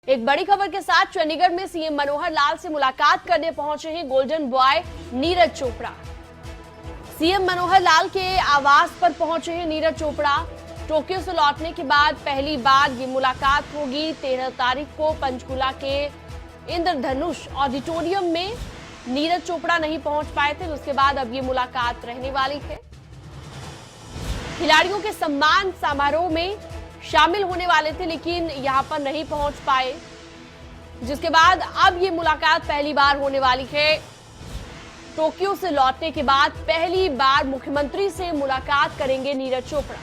एक बड़ी खबर के साथ चंडीगढ़ में सीएम मनोहर लाल से मुलाकात करने पहुंचे हैं golden boy Neeraj Chopra. CM Manohar Lal के आवास पर पहुंचे हैं नीरज चोपड़ा। टोक्यो से लौटने के बाद पहली बार ये मुलाकात होगी। 13 तारीख को पंचकुला के इंद्रधनुष ऑडिटोरियम में नीरज चोपड़ा नहीं पहुंच पाए थे, उसके बाद अब ये मुलाकात रहने वाली है। खिलाड़ियों के सम्मान समारोह में शामिल होने वाले थे लेकिन यहां पर नहीं पहुंच पाए, जिसके बाद अब ये मुलाकात पहली बार होने वाली है। टोक्यो से लौटने के बाद पहली बार मुख्यमंत्री से मुलाकात करेंगे नीरज चोपड़ा।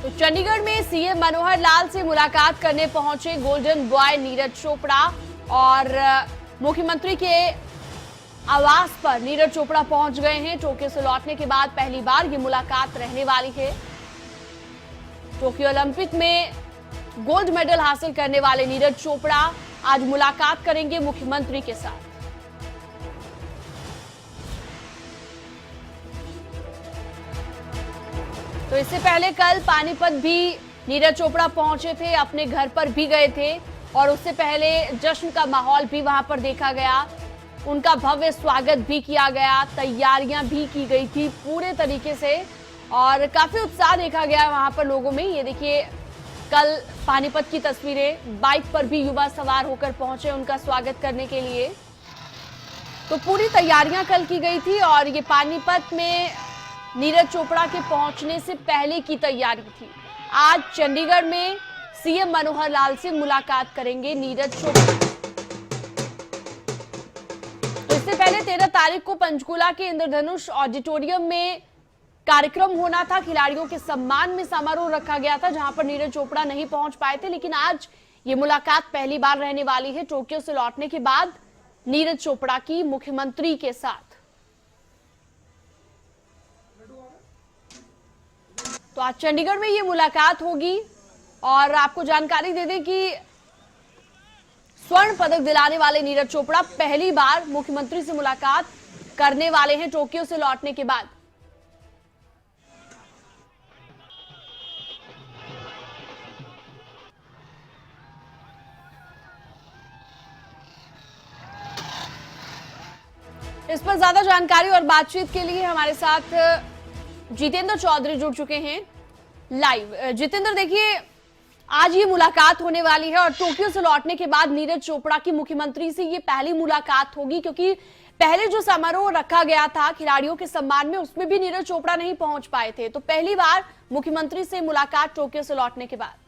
तो चंडीगढ़ में सीएम मनोहर लाल से मुलाकात करने पहुंचे गोल्डन बॉय नीरज चोपड़ा और मुख्यमंत्री के आवास पर नीरज चोपड़ा पहुंच गए हैं। टोक्यो से लौटने के बाद पहली बार ये मुलाकात रहने वाली है। टोक्यो ओलंपिक में गोल्ड मेडल हासिल करने वाले नीरज चोपड़ा आज मुलाकात करेंगे मुख्यमंत्री के साथ। तो इससे पहले कल पानीपत भी नीरज चोपड़ा पहुंचे थे, अपने घर पर भी गए थे और उससे पहले जश्न का माहौल भी वहां पर देखा गया। उनका भव्य स्वागत भी किया गया, तैयारियां भी की गई थी पूरे तरीके से और काफी उत्साह देखा गया वहां पर लोगों में। ये देखिए कल पानीपत की तस्वीरें, बाइक पर भी युवा सवार होकर पहुंचे उनका स्वागत करने के लिए। तो पूरी तैयारियां कल की गई थी और ये पानीपत में नीरज चोपड़ा के पहुंचने से पहले की तैयारी थी। आज चंडीगढ़ में सीएम मनोहर लाल से मुलाकात करेंगे नीरज चोपड़ा। तो इससे पहले 13 तारीख को पंचकुला के इंद्रधनुष ऑडिटोरियम में कार्यक्रम होना था। खिलाड़ियों के सम्मान में समारोह रखा गया था जहां पर नीरज चोपड़ा नहीं पहुंच पाए थे, लेकिन आज ये मुलाकात पहली बार रहने वाली है टोक्यो से लौटने के बाद नीरज चोपड़ा की मुख्यमंत्री के साथ। तो आज चंडीगढ़ में ये मुलाकात होगी और आपको जानकारी दे दें कि स्वर्ण पदक दिलाने वाले नीरज चोपड़ा पहली बार मुख्यमंत्री से मुलाकात करने वाले हैं टोक्यो से लौटने के बाद। इस पर ज्यादा जानकारी और बातचीत के लिए हमारे साथ जितेंद्र चौधरी जुड़ चुके हैं लाइव। जितेंद्र, देखिए आज ये मुलाकात होने वाली है और टोक्यो से लौटने के बाद नीरज चोपड़ा की मुख्यमंत्री से ये पहली मुलाकात होगी, क्योंकि पहले जो समारोह रखा गया था खिलाड़ियों के सम्मान में उसमें भी नीरज चोपड़ा नहीं पहुंच पाए थे। तो पहली बार मुख्यमंत्री से मुलाकात टोक्यो से लौटने के बाद।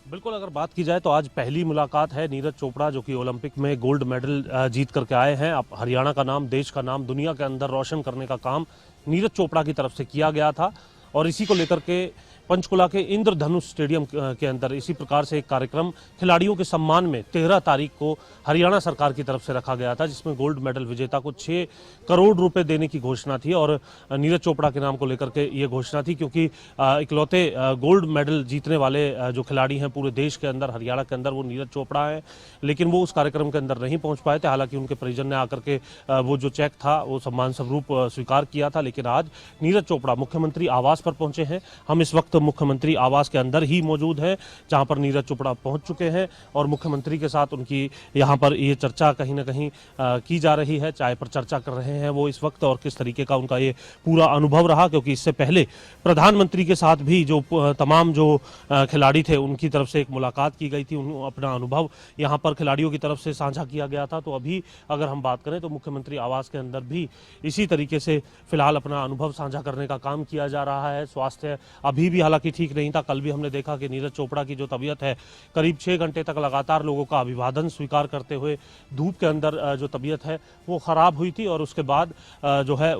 बिल्कुल, अगर बात की जाए तो आज पहली मुलाकात है नीरज चोपड़ा जो कि ओलंपिक में गोल्ड मेडल जीत करके आए हैं। अब हरियाणा का नाम, देश का नाम दुनिया के अंदर रोशन करने का काम नीरज चोपड़ा की तरफ से किया गया था और इसी को लेकर के पंचकुला के इंद्रधनुष स्टेडियम के अंदर इसी प्रकार से एक कार्यक्रम खिलाड़ियों के सम्मान में 13 तारीख को हरियाणा सरकार की तरफ से रखा गया था, जिसमें गोल्ड मेडल विजेता को 6 करोड़ रुपए देने की घोषणा थी और नीरज चोपड़ा के नाम को लेकर के ये घोषणा थी, क्योंकि इकलौते गोल्ड मेडल जीतने वाले जो खिलाड़ी हैं पूरे देश के अंदर, हरियाणा के अंदर, वो नीरज चोपड़ा हैं। लेकिन वो उस कार्यक्रम के अंदर नहीं पहुंच पाए थे। हालांकि उनके परिजन ने आकर के वो जो चेक था वो सम्मान स्वरूप स्वीकार किया था। लेकिन आज नीरज चोपड़ा मुख्यमंत्री आवास पर पहुंचे हैं। हम इस वक्त मुख्यमंत्री आवास के अंदर ही मौजूद हैं, जहां पर नीरज चोपड़ा पहुंच चुके हैं और मुख्यमंत्री के साथ उनकी यहां पर ये चर्चा कहीं ना कहीं की जा रही है। चाय पर चर्चा कर रहे हैं वो इस वक्त और किस तरीके का उनका ये पूरा अनुभव रहा, क्योंकि इससे पहले प्रधानमंत्री के साथ भी जो तमाम जो खिलाड़ी थे उनकी तरफ से एक मुलाकात की गई थी। अपना अनुभव यहाँ पर खिलाड़ियों की तरफ से साझा किया गया था। तो अभी अगर हम बात करें तो मुख्यमंत्री आवास के अंदर भी इसी तरीके से फिलहाल अपना अनुभव साझा करने का काम किया जा रहा है। स्वास्थ्य अभी भी हालांकि ठीक नहीं था। कल भी हमने देखा कि नीरज चोपड़ा की जो तबीयत है, करीब 6 घंटे तक लगातार लोगों का अभिवादन स्वीकार करते हुए धूप के अंदर जो तबीयत है वो खराब हुई थी और उसके बाद जो है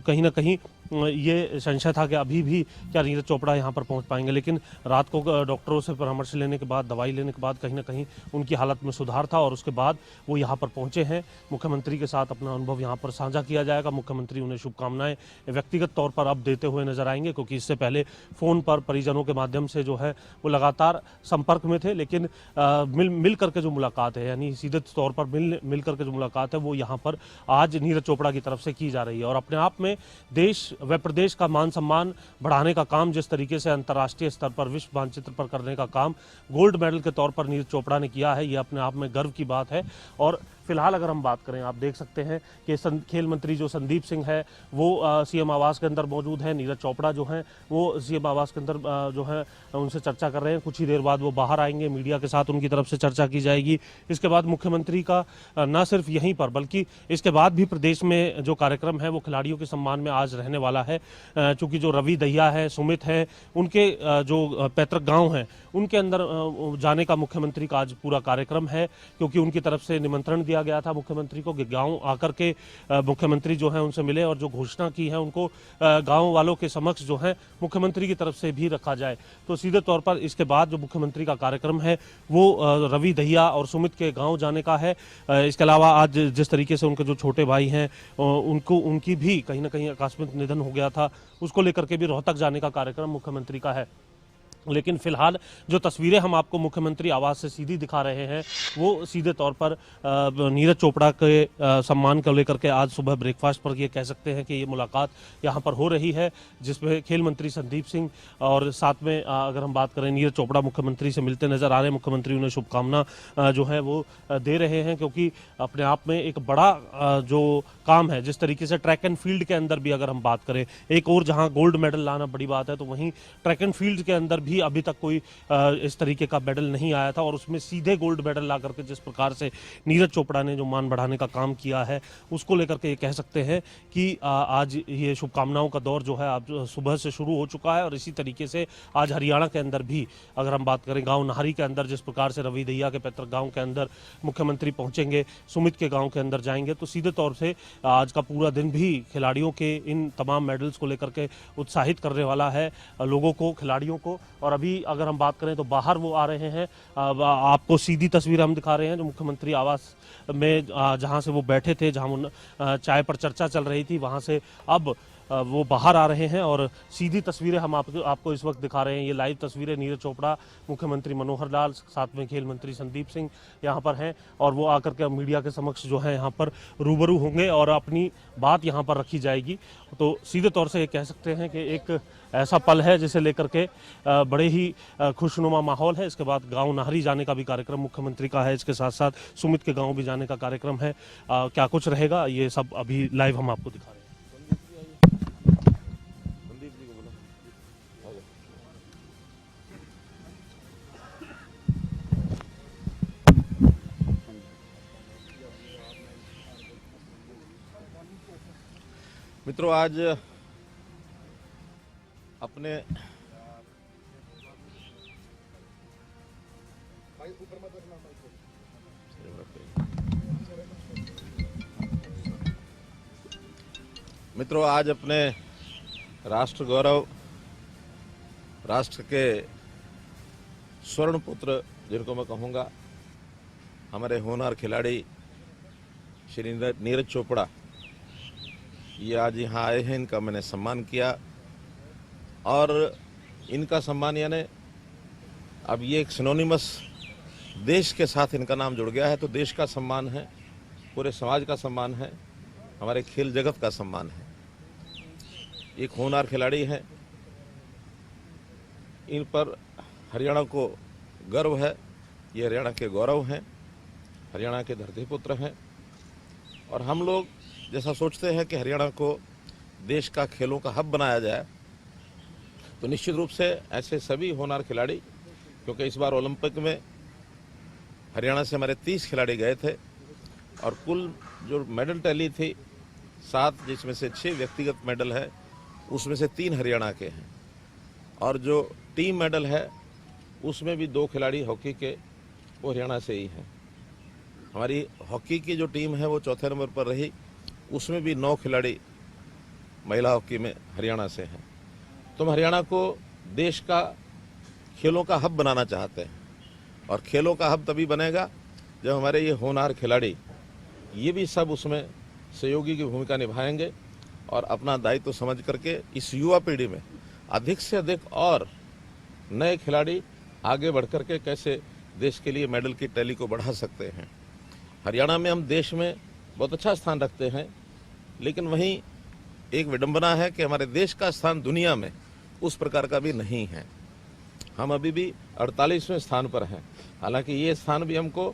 कहीं ना कहीं ये संशय था कि अभी भी क्या नीरज चोपड़ा यहाँ पर पहुँच पाएंगे, लेकिन रात को डॉक्टरों से परामर्श लेने के बाद, दवाई लेने के बाद कहीं ना कहीं उनकी हालत में सुधार था और उसके बाद वो यहाँ पर पहुँचे हैं। मुख्यमंत्री के साथ अपना अनुभव यहाँ पर साझा किया जाएगा। मुख्यमंत्री उन्हें शुभकामनाएं व्यक्तिगत तौर पर अब देते हुए नजर आएंगे, क्योंकि इससे पहले फ़ोन पर परिजनों के माध्यम से जो है वो लगातार संपर्क में थे, लेकिन मिल करके जो मुलाकात है, यानी सीधे तौर पर मिल करके जो मुलाकात है वो यहाँ पर आज नीरज चोपड़ा की तरफ से की जा रही है। और अपने आप में देश व प्रदेश का मान सम्मान बढ़ाने का काम, जिस तरीके से अंतर्राष्ट्रीय स्तर पर विश्व मानचित्र पर करने का काम गोल्ड मेडल के तौर पर नीरज चोपड़ा ने किया है, ये अपने आप में गर्व की बात है। और फिलहाल अगर हम बात करें, आप देख सकते हैं कि खेल मंत्री जो संदीप सिंह है वो सीएम आवास के अंदर मौजूद है। नीरज चोपड़ा जो हैं वो सीएम आवास के अंदर जो है उनसे चर्चा कर रहे हैं। कुछ ही देर बाद वो बाहर आएंगे, मीडिया के साथ उनकी तरफ से चर्चा की जाएगी। इसके बाद मुख्यमंत्री का न सिर्फ यहीं पर बल्कि इसके बाद भी प्रदेश में जो कार्यक्रम है वो खिलाड़ियों के सम्मान में आज रहने वाला है। चूँकि जो रवि दहिया है, सुमित है, उनके जो पैतृक गाँव हैं उनके अंदर जाने का मुख्यमंत्री का आज पूरा कार्यक्रम है, क्योंकि उनकी तरफ से निमंत्रण दिया गया था मुख्यमंत्री को कि गांव आकर के मुख्यमंत्री जो है उनसे मिले और जो घोषणा की है उनको गांव वालों के समक्ष जो है मुख्यमंत्री की तरफ से भी रखा जाए। तो सीधे तौर पर इसके बाद जो मुख्यमंत्री का कार्यक्रम है वो रवि दहिया और सुमित के गांव जाने का है। इसके अलावा आज जिस तरीके से उनके जो छोटे भाई हैं उनकी भी कहीं ना कहीं आकस्मिक निधन हो गया था, उसको लेकर के भी रोहतक जाने का कार्यक्रम मुख्यमंत्री का है। लेकिन फिलहाल जो तस्वीरें हम आपको मुख्यमंत्री आवास से सीधी दिखा रहे हैं वो सीधे तौर पर नीरज चोपड़ा के सम्मान को लेकर के आज सुबह ब्रेकफास्ट पर ये कह सकते हैं कि ये मुलाकात यहाँ पर हो रही है, जिसमें खेल मंत्री संदीप सिंह और साथ में अगर हम बात करें नीरज चोपड़ा मुख्यमंत्री से मिलते नजर आ रहे हैं। मुख्यमंत्री उन्हें शुभकामना जो है वो दे रहे हैं, क्योंकि अपने आप में एक बड़ा जो काम है, जिस तरीके से ट्रैक एंड फील्ड के अंदर भी अगर हम बात करें, एक और जहाँ गोल्ड मेडल लाना बड़ी बात है, तो वहीं ट्रैक एंड फील्ड के अंदर भी अभी तक कोई इस तरीके का मेडल नहीं आया था और उसमें सीधे गोल्ड मेडल ला करके जिस प्रकार से नीरज चोपड़ा ने जो मान बढ़ाने का काम किया है उसको लेकर के ये कह सकते हैं कि आज ये शुभकामनाओं का दौर जो है आज सुबह से शुरू हो चुका है। और इसी तरीके से आज हरियाणा के अंदर भी अगर हम बात करें, गांव नाहरी के अंदर जिस प्रकार से रवि दहिया के पैतृक गांव के अंदर मुख्यमंत्री पहुंचेंगे, सुमित के गांव के अंदर जाएंगे, तो सीधे तौर से आज का पूरा दिन भी खिलाड़ियों के इन तमाम मेडल्स को लेकर के उत्साहित करने वाला है लोगों को, खिलाड़ियों को। और अभी अगर हम बात करें तो बाहर वो आ रहे हैं, आपको सीधी तस्वीर हम दिखा रहे हैं जो मुख्यमंत्री आवास में जहां से वो बैठे थे, जहां चाय पर चर्चा चल रही थी, वहां से अब वो बाहर आ रहे हैं और सीधी तस्वीरें हम आपको इस वक्त दिखा रहे हैं। ये लाइव तस्वीरें नीरज चोपड़ा, मुख्यमंत्री मनोहर लाल, साथ में खेल मंत्री संदीप सिंह यहाँ पर हैं और वो आकर के मीडिया के समक्ष जो है यहाँ पर रूबरू होंगे और अपनी बात यहाँ पर रखी जाएगी। तो सीधे तौर से ये कह सकते हैं कि एक ऐसा पल है जिसे लेकर के बड़े ही खुशनुमा माहौल है। इसके बाद गांव नाहरी जाने का भी कार्यक्रम मुख्यमंत्री का है, इसके साथ साथ सुमित के गांव भी जाने का कार्यक्रम है। क्या कुछ रहेगा ये सब अभी लाइव हम आपको दिखा रहे हैं। मित्रों, आज अपने राष्ट्र गौरव, राष्ट्र के स्वर्ण पुत्र जिनको मैं कहूँगा, हमारे होनहार खिलाड़ी श्री नीरज चोपड़ा, ये आज यहाँ आए हैं। इनका मैंने सम्मान किया और इनका सम्मान यानी अब ये एक सिनोनिमस देश के साथ इनका नाम जुड़ गया है, तो देश का सम्मान है, पूरे समाज का सम्मान है, हमारे खेल जगत का सम्मान है। एक होनहार खिलाड़ी हैं, इन पर हरियाणा को गर्व है, ये हरियाणा के गौरव हैं, हरियाणा के धरतीपुत्र हैं। और हम लोग जैसा सोचते हैं कि हरियाणा को देश का खेलों का हब बनाया जाए, तो निश्चित रूप से ऐसे सभी होनहार खिलाड़ी, क्योंकि इस बार ओलंपिक में हरियाणा से हमारे 30 खिलाड़ी गए थे और कुल जो मेडल टैली थी 7, जिसमें से 6 व्यक्तिगत मेडल है, उसमें से 3 हरियाणा के हैं और जो टीम मेडल है उसमें भी 2 खिलाड़ी हॉकी के वो हरियाणा से ही हैं। हमारी हॉकी की जो टीम है वो चौथे नंबर पर रही, उसमें भी 9 खिलाड़ी महिला हॉकी में हरियाणा से हैं। तो हम हरियाणा को देश का खेलों का हब बनाना चाहते हैं, और खेलों का हब तभी बनेगा जब हमारे ये होनहार खिलाड़ी ये भी सब उसमें सहयोगी की भूमिका निभाएंगे और अपना दायित्व समझ करके इस युवा पीढ़ी में अधिक से अधिक और नए खिलाड़ी आगे बढ़ करके कैसे देश के लिए मेडल की टैली को बढ़ा सकते हैं। हरियाणा में हम देश में बहुत अच्छा स्थान रखते हैं, लेकिन वहीं एक विडंबना है कि हमारे देश का स्थान दुनिया में उस प्रकार का भी नहीं है। हम अभी भी 48वें स्थान पर हैं। हालांकि ये स्थान भी हमको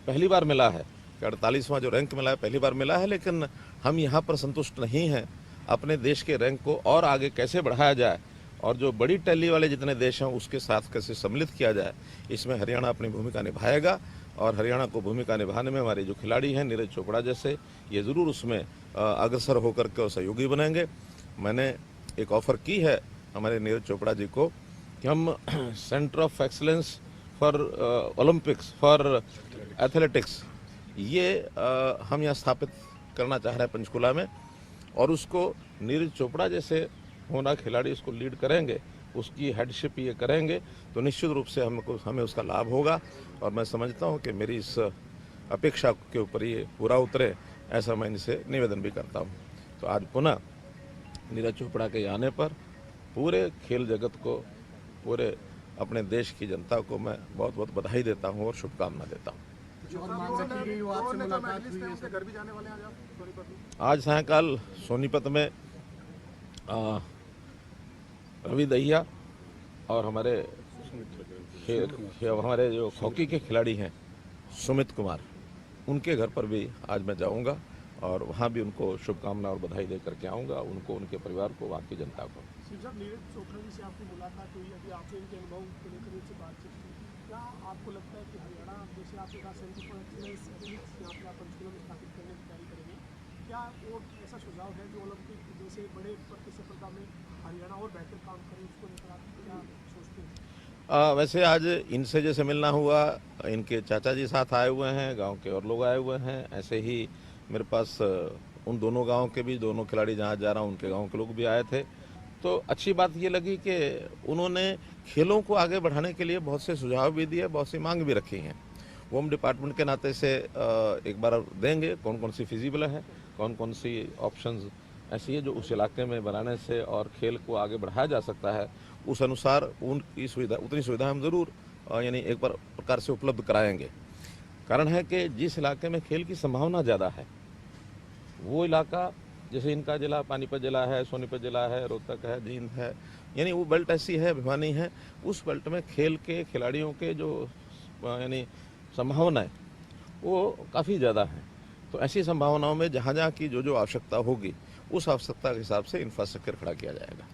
पहली बार मिला है कि 48वां जो रैंक मिला है पहली बार मिला है, लेकिन हम यहाँ पर संतुष्ट नहीं हैं। अपने देश के रैंक को और आगे कैसे बढ़ाया जाए और जो बड़ी टैली वाले जितने देश हैं उसके साथ कैसे सम्मिलित किया जाए, इसमें हरियाणा अपनी भूमिका निभाएगा। और हरियाणा को भूमिका निभाने में हमारे जो खिलाड़ी हैं नीरज चोपड़ा जैसे, ये ज़रूर उसमें अग्रसर होकर के सहयोगी बनेंगे। मैंने एक ऑफ़र की है हमारे नीरज चोपड़ा जी को कि हम centre of excellence for Olympics for athletics ये हम यहाँ स्थापित करना चाह रहे हैं पंचकुला में, और उसको नीरज चोपड़ा जैसे होना खिलाड़ी उसको लीड करेंगे, उसकी हेडशिप ये करेंगे, तो निश्चित रूप से हमें उसका लाभ होगा। और मैं समझता हूँ कि मेरी इस अपेक्षा के ऊपर ये पूरा उतरे, ऐसा मैं इनसे निवेदन भी करता हूँ। तो आज पुनः नीरज चोपड़ा के आने पर पूरे खेल जगत को, पूरे अपने देश की जनता को मैं बहुत बहुत बधाई देता हूँ और शुभकामना देता हूँ। आज सायंकाल सोनीपत में रवि दहिया और हमारे जो हॉकी के खिलाड़ी हैं सुमित कुमार, उनके घर पर भी आज मैं जाऊंगा और वहाँ भी उनको शुभकामना और बधाई दे करके आऊँगा, उनको, उनके परिवार को, वहाँ की जनता को। नीरज चोपड़ा जी से आपकी मुलाकात हुई, अभी आपने इनके अनुभव को लेकर इनसे बातचीत की, क्या आपको लगता है कि हरियाणा जैसे आपके कहा सेंटर फॉर एक्सीलेंस यहाँ पे आप पंचकुला में स्थापित करने की तैयारी करेंगे, क्या वो ऐसा सुझाव है जो ओलंपिक जैसे बड़े प्रतिस्पर्धा में हरियाणा और बेहतर काम करे, उसको लेकर आप क्या सोचते हैं? वैसे आज इनसे जैसे मिलना हुआ, इनके चाचा जी साथ आए हुए हैं, गांव के और लोग आए हुए हैं, ऐसे ही मेरे पास उन दोनों गांव के भी दोनों खिलाड़ी जहां जा रहा हूं उनके गांव के लोग भी आए थे। तो अच्छी बात ये लगी कि उन्होंने खेलों को आगे बढ़ाने के लिए बहुत से सुझाव भी दिए, बहुत सी मांग भी रखी हैं। वो हम डिपार्टमेंट के नाते से एक बार देंगे कौन कौन सी फिजिबल है, कौन कौन सी ऑप्शंस ऐसी है जो उस इलाके में बनाने से और खेल को आगे बढ़ाया जा सकता है, उस अनुसार उनकी सुविधा, उतनी सुविधा हम ज़रूर यानी एक बार प्रकार से उपलब्ध कराएंगे। कारण है कि जिस इलाके में खेल की संभावना ज़्यादा है वो इलाका, जैसे इनका जिला पानीपत जिला है, सोनीपत जिला है, रोहतक है, जींद है, यानी वो बेल्ट ऐसी है, भिवानी है, उस बेल्ट में खेल के खिलाड़ियों के जो यानी संभावनाएं वो काफ़ी ज़्यादा हैं। तो ऐसी संभावनाओं में जहाँ जहाँ की जो आवश्यकता होगी उस आवश्यकता के हिसाब से इंफ्रास्ट्रक्चर खड़ा किया जाएगा।